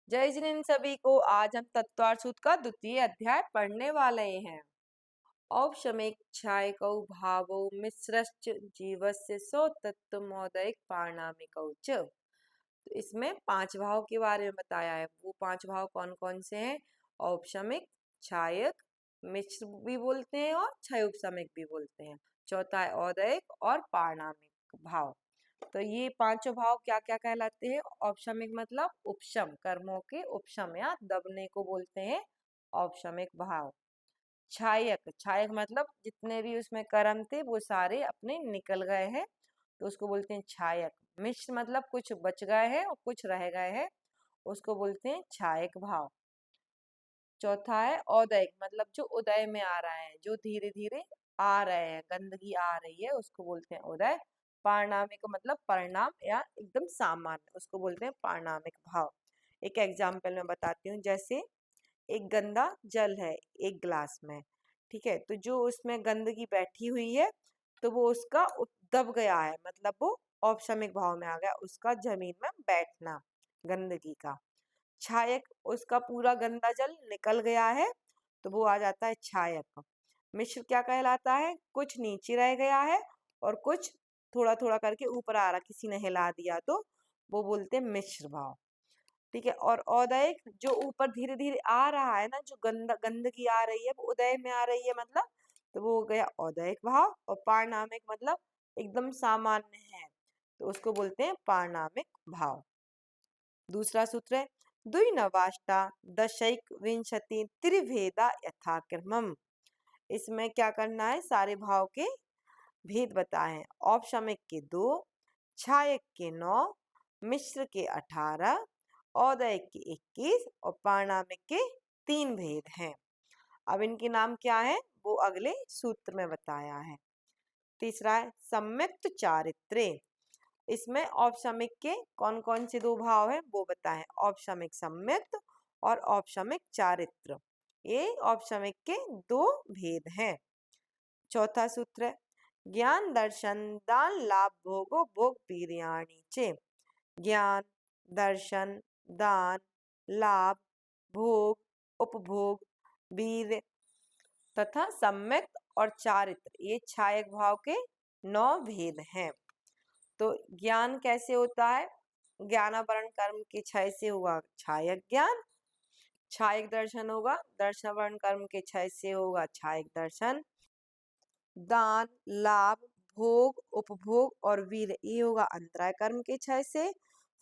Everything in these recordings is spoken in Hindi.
जय जिनेंद्र सभी को। आज हम तत्वार्थ सूत्र का द्वितीय अध्याय पढ़ने वाले हैं। औपशमिक छायकौ भावौ मिश्रश्च जीवस्य सौ तत्व मौदयिक पारणामिकौ च। तो इसमें 5 भाव के बारे में बताया है। वो 5 भाव कौन कौन से हैं? औपशमिक, छायक, मिश्र भी बोलते हैं और क्षयोपशमिक भी बोलते हैं। चौथा है औदयिक और पारणामिक भाव। तो ये पांचों भाव क्या क्या कहलाते हैं? औपशमिक मतलब उपशम, कर्मों के उपशम या दबने को बोलते हैं औपशमिक भाव। छायक, छायक मतलब जितने भी उसमें कर्म थे वो सारे अपने निकल गए हैं, तो उसको बोलते हैं छायक। मिश्र मतलब कुछ बच गए हैं और कुछ रह गए हैं, उसको बोलते हैं छायक भाव। चौथा है औदयिक मतलब जो उदय में आ रहा है, जो धीरे धीरे आ रहे हैं, गंदगी आ रही है, उसको बोलते हैं उदय। पारणामिक मतलब परिणाम या एकदम सामान्य, उसको बोलते हैं पारणामिक भाव। एक एग्जाम्पल मैं बताती हूँ। जैसे एक गंदा जल है एक गिलास में, ठीक है, तो जो उसमें गंदगी बैठी हुई है तो वो उसका दब गया है, मतलब वो औपशमिक भाव में आ गया, उसका जमीन में बैठना गंदगी का। छायक, उसका पूरा गंदा जल निकल गया है तो वो आ जाता है छायक। मिश्र क्या कहलाता है? कुछ नीचे रह गया है और कुछ थोड़ा थोड़ा करके ऊपर आ रहा, किसी ने हिला दिया, तो वो बोलते हैं मिश्र भाव। ठीक है। और औदयिक जो ऊपर धीरे धीरे आ रहा है ना, जो गंदगी आ रही है वो उदय में आ रही है, मतलब तो वो हो गया औदयिक भाव। और पारणामिक मतलब एकदम सामान्य है, तो उसको बोलते हैं पारणामिक भाव। दूसरा सूत्र है द्विनवाष्टा दशैक विंशति त्रिभेदा यथाक्रमम्। इसमें क्या करना है? सारे भाव के भेद बताए हैं। औपशमिक के 2, छायक के 9, मिश्र के 18, औदयिक के 21 और पारणामिक के 3 भेद हैं। अब इनके नाम क्या है वो अगले सूत्र में बताया है। तीसरा है सम्यक्त चारित्र्य। इसमें औपशमिक के कौन कौन से 2 भाव हैं वो बताएं। औपशमिक सम्यक्त और औपशमिक चारित्र, ये औपशमिक के 2 भेद हैं। चौथा सूत्र है ज्ञान दर्शन दान लाभ भोगो भोग वीर्याणि चे। ज्ञान, दर्शन, दान, लाभ, भोग, उपभोग, वीर्य तथा सम्यक और चारित्र, ये छायक भाव के 9 भेद हैं। तो ज्ञान कैसे होता है? ज्ञानावरण कर्म के क्षय से होगा छायक ज्ञान। छायक दर्शन होगा, दर्शनावरण कर्म के क्षय से होगा छायक दर्शन। दान, लाभ, भोग, उपभोग और वीर, ये होगा अंतराय कर्म के क्षय से।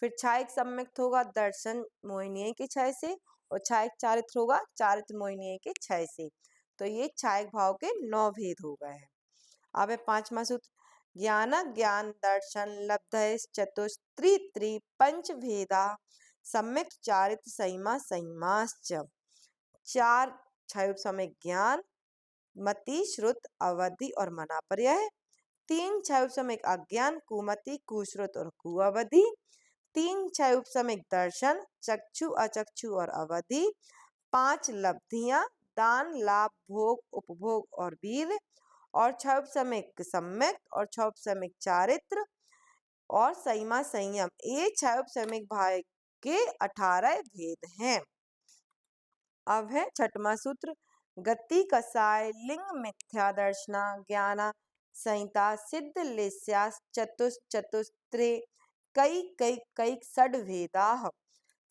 फिर छायक सम्यक्त होगा दर्शन मोहिनीय के क्षय से, और छायक चारित्र होगा चारित्र मोहिनीय के क्षय से। तो ये छायक भाव के 9 भेद हो गए हैं। अब है 5वां सूत्र ज्ञान ज्ञान दर्शन लब्धय चतुस्त्री पंच भेदा सम्यक चारित्र सहिमा सहिमाश्च। 4 क्षयोपशमिक ज्ञान, मति, श्रुत, अवधि और मनापर्यय। 3 क्षयोपशमिक अज्ञान, कुमति, कुश्रुत और कुअवधि। 3 क्षयोपशमिक दर्शन, चक्षु, अचक्षु और अवधि। 5 लब्धियां, दान, लाभ, भोग, उपभोग और वीर। और क्षयोपशमिक सम्यक और क्षयोपशमिक चारित्र और संयमा संयम, ये क्षयोपशमिक भाव के 18 भेद हैं। अब है 6वां सूत्र गति कसाय लिंग मिथ्या दर्शना ज्ञाना संहिता सिद्ध लेस्या चतुस्त्रे कई कई कई षड भेदा।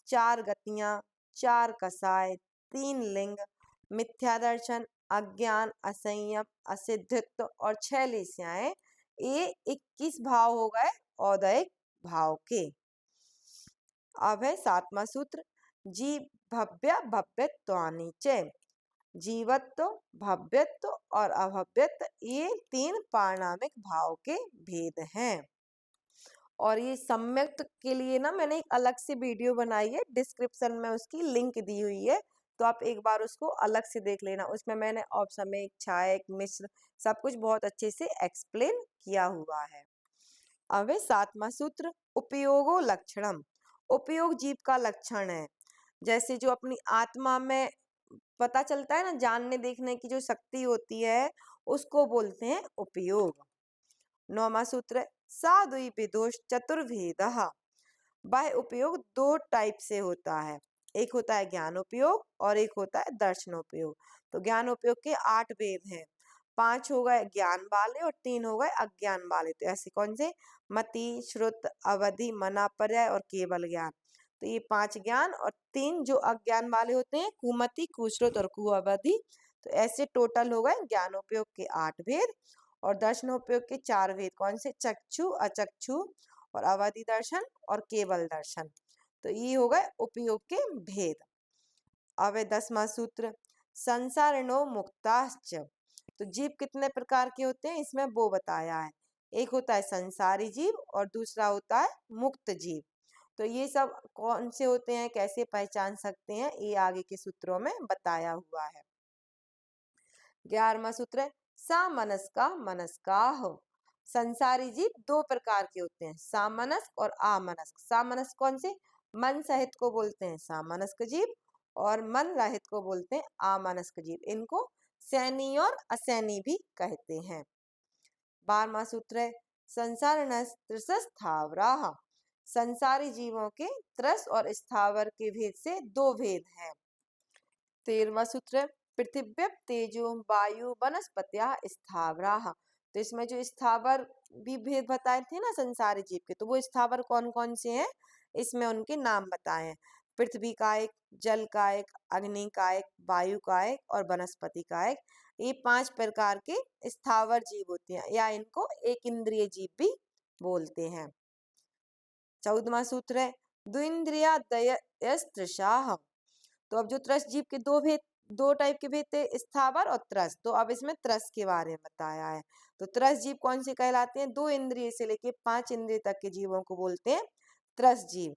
4 गतियां, 4 कसाय, 3 लिंग, मिथ्या दर्शन, अज्ञान, असंयम, असिद्धित्व और 6 लेस्याएं, ये 21 भाव हो गए औदयिक भाव के। अब है 7वां सूत्र जी भव्य भव्यत्वानि च। जीवत्व, भव्यत्व और अभव्यत्व, ये 3 पारणामिक भाव के भेद हैं। और ये सम्यक्त के लिए ना मैंने एक अलग से वीडियो बनाई है, डिस्क्रिप्शन में उसकी लिंक दी हुई है, तो आप एक बार उसको अलग से देख लेना। उसमें मैंने औपशमिक, छायक, मिश्र सब कुछ बहुत अच्छे से एक्सप्लेन किया हुआ है। अब 7वां सूत्र उपयोगो लक्षणम। उपयोग जीव का लक्षण है। जैसे जो अपनी आत्मा में पता चलता है ना, जानने देखने की जो शक्ति होती है, उसको बोलते हैं उपयोग। 9वां सूत्र है साद्वी विदोष चतुर्भेदः। वह उपयोग 2 टाइप से होता है। एक होता है ज्ञानोपयोग और एक होता है दर्शनोपयोग। तो ज्ञानोपयोग के 8 भेद हैं। 5 हो गए ज्ञान वाले और 3 हो गए अज्ञान वाले। तो ऐसे कौन से? मति, श्रुत, अवधि, मनापर्याय और केवल ज्ञान। तो ये 5 ज्ञान और 3 जो अज्ञान वाले होते हैं, कुमति, कुश्रुत और कुअवधि। तो ऐसे टोटल हो गए ज्ञानोपयोग के 8 भेद और दर्शनोपयोग के 4 भेद। कौन से? चक्षु, अचक्षु और अवधि दर्शन और केवल दर्शन। तो ये हो गए उपयोग के भेद। अब 10वां सूत्र, संसारिणो मुक्ताश्च। तो जीव कितने प्रकार के होते हैं इसमें वो बताया है। एक होता है संसारी जीव और दूसरा होता है मुक्त जीव। तो ये सब कौन से होते हैं, कैसे पहचान सकते हैं, ये आगे के सूत्रों में बताया हुआ है। 11वां सूत्र है सामनस्का मनस्काः। संसारी जीव 2 प्रकार के होते हैं, सामनस्क और आमनस्क। सामनस्क कौन से? मन सहित को बोलते हैं सामनस्क जीव और मन रहित को बोलते हैं आमनस्क जीव। इनको सैनी और असैनी भी कहते हैं। 12वां सूत्र है संसारिणस्त्रिस्थावराः। संसारी जीवों के त्रस और स्थावर के भेद से 2 भेद हैं। 13वां सूत्र है पृथिव्यप तेजो वायु वनस्पत्या स्थावराः। तो इसमें जो स्थावर भी भेद बताए थे ना संसारी जीव के, तो वो स्थावर कौन कौन से हैं, इसमें उनके नाम बताए हैं। पृथ्वी कायक, जल कायक, अग्नि कायक, वायु कायक और वनस्पति कायक। ये 5 प्रकार के स्थावर जीव होते हैं या इनको एक इंद्रिय जीव भी बोलते हैं। 14वां सूत्र है द्विंद्रियादयस्त्रशाः। तो अब जो त्रस जीव के 2 टाइप के भेद थे, स्थावर और त्रस। तो अब इसमें त्रस के बारे में बताया है। तो त्रस जीव कौन से कहलाते हैं? 2 इंद्रिय से लेके 5 इंद्रिय तक के जीवों को बोलते हैं त्रस जीव।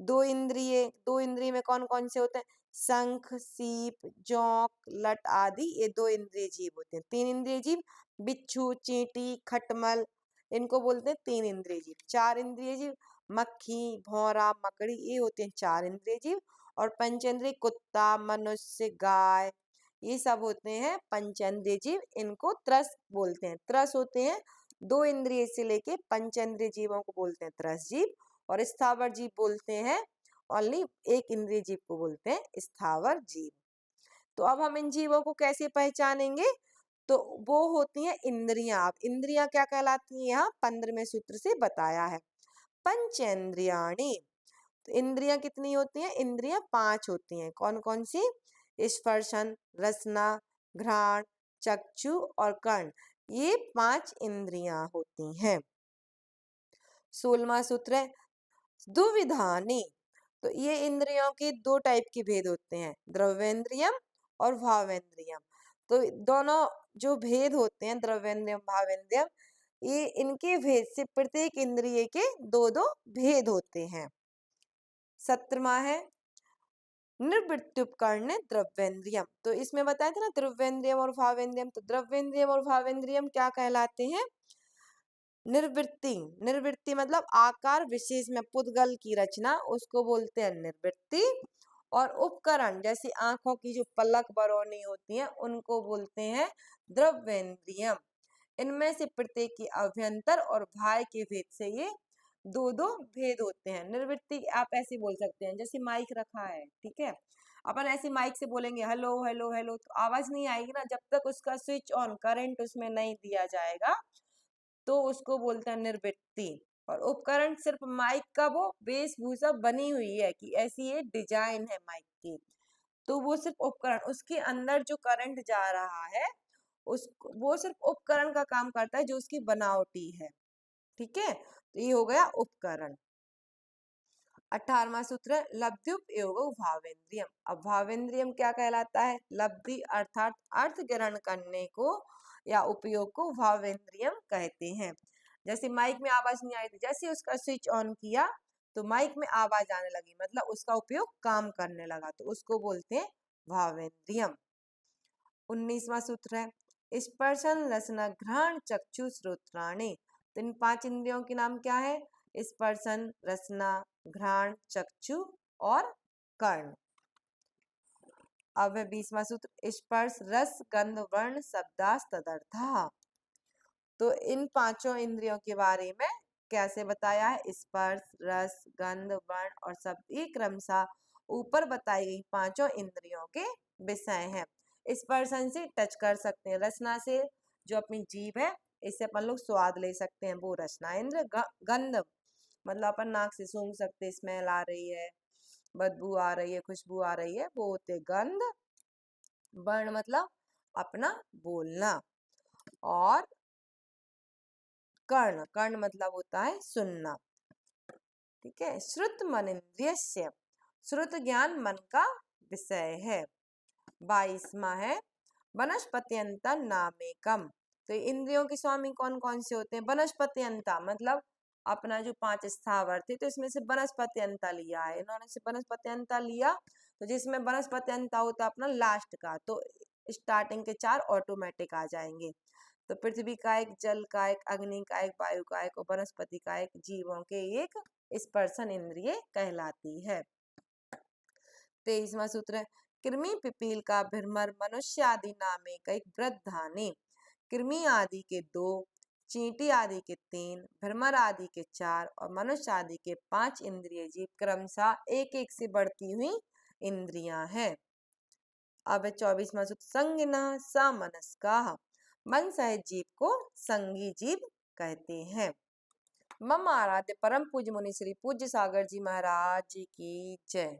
2 इंद्रिय में कौन कौन से होते हैं? शंख, सीप, जोंक, लट आदि, ये 2 इंद्रिय जीव होते हैं। 3 इंद्रिय जीव बिच्छू, चींटी, खटमल, इनको बोलते हैं 3 इंद्रिय जीव। 4 इंद्रिय जीव मक्खी, भौरा, मकड़ी, ये होते हैं 4 इंद्रिय जीव। और पंचेंद्रिय कुत्ता, मनुष्य, गाय, ये सब होते हैं पंचेंद्रिय जीव। इनको त्रस बोलते हैं। त्रस होते हैं 2 इंद्रिय से लेके पंचेंद्रिय जीवों को बोलते हैं त्रस जीव। और स्थावर जीव बोलते हैं ओनली 1 इंद्रिय जीव को बोलते हैं स्थावर जीव। तो अब हम इन जीवों को कैसे पहचानेंगे? तो वो होती हैं इंद्रियां। अब इंद्रियां क्या कहलाती हैं, यहाँ 15वें सूत्र से बताया है। पंचेंद्रियाणि। तो इंद्रियां कितनी होती हैं? इंद्रियां 5 होती हैं। कौन कौन सी? स्पर्शन, रसना, घ्राण, चक्षु और कर्ण, ये 5 इंद्रियां होती हैं। 16वां सूत्र है दुविधानि। तो ये इंद्रियों के 2 टाइप के भेद होते हैं, द्रव्येंद्रियम और भावेंद्रियम। तो दोनों जो भेद होते हैं द्रव्येंद्रियम भावेंद्रियम, ये इनके भेद से प्रत्येक इंद्रिय के 2-2 भेद होते हैं। 17वां है निर्वृत्त्युपकरण द्रव्येंद्रियम। तो इसमें बताया था ना द्रव्येंद्रियम और भावेंद्रियम। तो द्रव्येंद्रियम और भावेंद्रियम क्या कहलाते हैं? निर्वृत्ति। निर्वृत्ति मतलब आकार विशेष में पुद्गल की रचना, उसको बोलते हैं निर्वृत्ति। और उपकरण जैसे आंखों की जो पलक बरौनी होती है, उनको बोलते हैं द्रव्येंद्रियम। इनमें से प्रत्येक की अभ्यंतर और बाह्य के भेद से ये 2-2 भेद होते हैं। निर्वृत्ति आप ऐसे बोल सकते हैं, जैसे माइक रखा है, ठीक है, अपन ऐसे माइक से बोलेंगे हेलो हेलो हेलो, तो आवाज नहीं आएगी ना, जब तक उसका स्विच ऑन करंट उसमें नहीं दिया जाएगा, तो उसको बोलते हैं निर्वृत्ति। और उपकरण सिर्फ माइक का वो वेशभूषा बनी हुई है कि ऐसी ये डिजाइन है माइक की, तो वो सिर्फ उपकरण, उसके अंदर जो करंट जा रहा है उस वो सिर्फ उपकरण का काम करता है जो उसकी बनावटी है, ठीक है। तो ये हो गया उपकरण। 18वां सूत्र है लब्ध्युपयोग भावेंद्रियम। अब भावेंद्रियम क्या कहलाता है? लब्धि अर्थात अर्थ ग्रहण करने को या उपयोग को भावेंद्रियम कहते हैं। जैसे माइक में आवाज नहीं आई थी, जैसे उसका स्विच ऑन किया तो माइक में आवाज आने लगी, मतलब उसका उपयोग काम करने लगा, तो उसको बोलते हैं भावेंद्रियम। 19वां सूत्र है स्पर्शन रसना घ्राण चक्षु श्रोत्राणि। तो इन 5 इंद्रियों के नाम क्या है? स्पर्शन, रसना, घ्राण, चक्षु और कर्ण। अब है 20वां सूत्र स्पर्श रस गंध वर्ण शब्दास तदर्थः। तो इन 5 इंद्रियों के बारे में कैसे बताया है? स्पर्श, रस, गंध, वर्ण और शब्द, ये क्रमशः ऊपर बताई गई पांचों इंद्रियों के विषय हैं। स्पर्शन से टच कर सकते हैं, रसना से जो अपनी जीभ है इससे अपन लोग स्वाद ले सकते हैं, वो रसना इंद्र। गंध मतलब अपन नाक से सूंघ सकते, स्मेल आ रही है, बदबू आ रही है, खुशबू आ रही है, वो होते गंध। वर्ण मतलब अपना बोलना। और कर्ण, कर्ण मतलब होता है सुनना। ठीक है। श्रुत मन इंद्रियस्य, श्रुत ज्ञान मन का विषय है। 22वां है वनस्पत्यंता नामेकम। तो इंद्रियों के स्वामी कौन कौन से होते हैं? वनस्पत्यंता मतलब अपना जो 5 स्थावर थे तो इसमें से वनस्पत्यंता लिया है इन्होंने, से वनस्पत्यंता लिया तो जिसमें वनस्पत्यंता होता है अपना लास्ट का, तो स्टार्टिंग के 4 ऑटोमेटिक आ जाएंगे। तो पृथ्वी का एक, जल का एक, अग्नि का एक, वायु का एक और वनस्पति का एक, जीवों के एक स्पर्शन इंद्रिय कहलाती है। 23वां सूत्र है कृमि पिपील का भ्रमर मनुष्य आदि नामे कई वृद्धाने। कृमि आदि के 2, चींटी आदि के 3, भ्रमर आदि के 4 और मनुष्य आदि के 5 इंद्रिय जीव क्रमशः एक एक से बढ़ती हुई इंद्रियां हैं। अब 24वां सूत्र संगिना समनस्काः, मन सहित जीव को संगी जीव कहते हैं। मम आराध्य परम पूज्य मुनि श्री पूज्य सागर जी महाराज की जय।